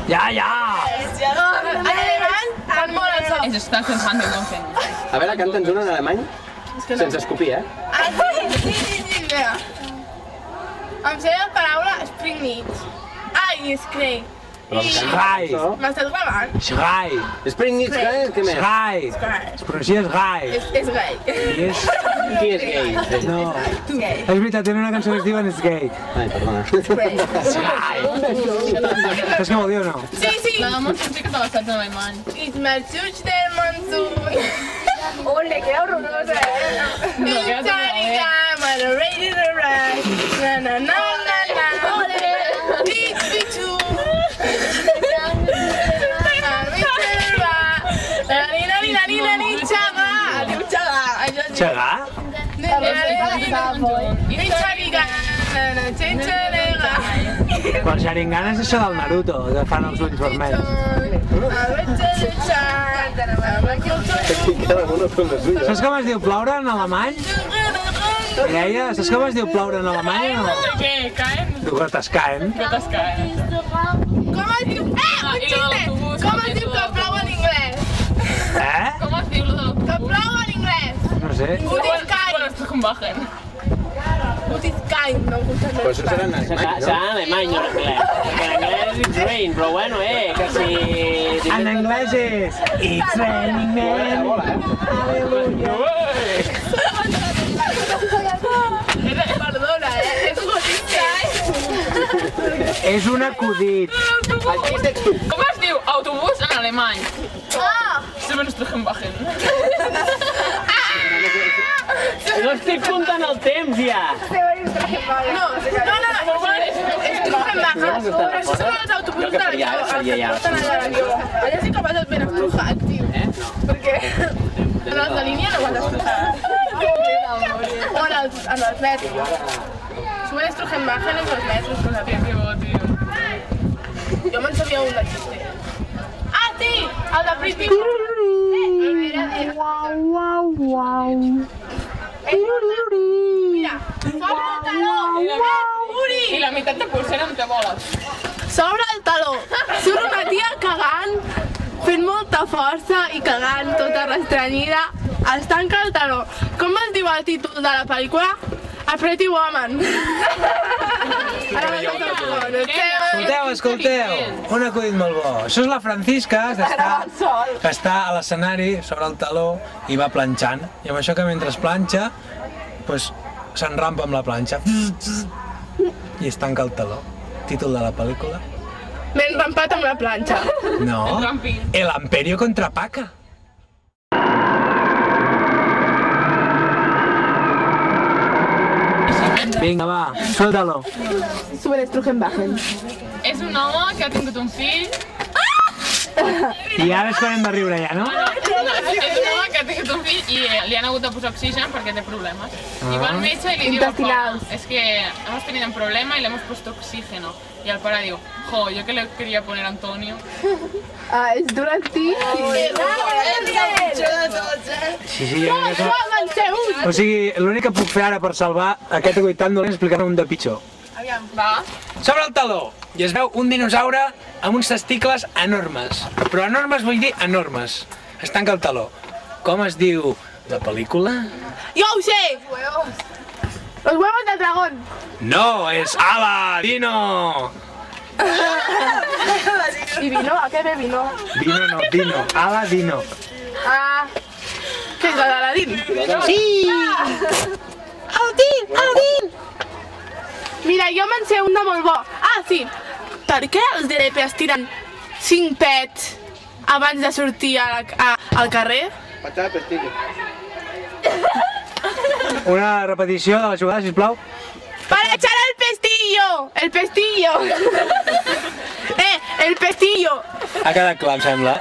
Ja, ja! En alemany fan molt el so. Ells estan fent Handelmofen. A veure, canta'ns una en alemany, sense escopir, eh? Sí, mira. Em sé la paraula Springnitz. Ai, és crei. Schrei! M'estàs gravant? Schrei! Springnitz, què més? Schrei! Es pronuncia Schrei. És gai. I és... Qui és gay? No. És veritat, tenen una cançó que es diuen És gay. Ai, perdona. Saps què vol dir o no? Sí. Nada más sé que te vas a hacer alemán. Ich merzuch der Monsun. Ole, qué horrorosa, No, quédate I'm ready to ride. Na na na na na. Ole, teach me to. Xagar? Quan Sharingan és això del Naruto, que fan els ulls vermells. Saps com es diu ploure en alemany? Mireia, saps com es diu ploure en alemany o no? ¿Qué? ¿Caen? Gotes caen. Gotes caen. Com es diu? Un xiste! Com es diu que plou en anglès? Com es diu lo de l'autobús? Que plou en anglès! No sé. Bueno, esto es un bajen. Gut is kind, no gut is Però això serà en alemany, no? Serà en alemany, no en anglès. En anglès it's rain, però bueno, que si... En anglès és It's raining men. Perdona, és gut is kind. És un acudit. Com es diu autobús en alemany? Sempre ens trajem bajen. No estic comptant el temps, ja! No, és trucant però això són els autobusos de l'avió, els que porten allà a l'avió. Allà sí que vas ben estrujat, tio. Perquè en els de línia no vas estrujat. O en els metros. Suben Strugenbachen en els metros, cosa tio. Jo me'n sabia un de xiste. Ah, sí! El de Pretty Mira, s'obre el taló! Uri! I la meitat de pulsera no té boles. S'obre el taló, surt una tia cagant, fent molta força i cagant tota restrenyida, es tanca el taló. Com es diu el títol de la pel·lícula? A Pretty Woman. Escolteu, un acudit molt bo. Això és la Francisca, que està a l'escenari sobre el taló i va planxant. I amb això que mentre planxa, s'enrampa amb la planxa i es tanca el taló. Títol de la pel·lícula? M'he enrampat amb la planxa. No, El Amperio contra Paca. Vinga, va, solta-lo. Suben Strugenbachen. És un home que ha tingut un fill. I ara és quan hem de riure ja, no? És un home que ha tingut un fill i li han hagut de posar oxigen perquè té problemes. I va al metge i li diu al pare, es que hemos tenido un problema y le hemos puesto oxígeno. Y el pare diu, jo, yo que le quería poner Antonio. Ah, és durantíssim. Sí, o sigui, l'únic que puc fer ara per salvar aquest acudit tan dolent és explicar-ne un de pitjor. Aviam, va. S'obre el taló i es veu un dinosaure amb uns testicles enormes. Però enormes vull dir enormes. Es tanca el taló. Com es diu la pel·lícula? Jo ho sé! Los huevos del dragón. No, és Aladino! I vino? A què ve vino? Vino no, Dino. Aladino. Ah, què és l'Aladín? Sí! Aladín! Mira, jo me'n sé un de molt bo. Ah, sí. Per què els DLP tiren 5 pets abans de sortir al carrer? Una repetició de la jugada, sisplau. Para echar el pestillo! El pestillo! El pestillo! Ha quedat clar, em sembla.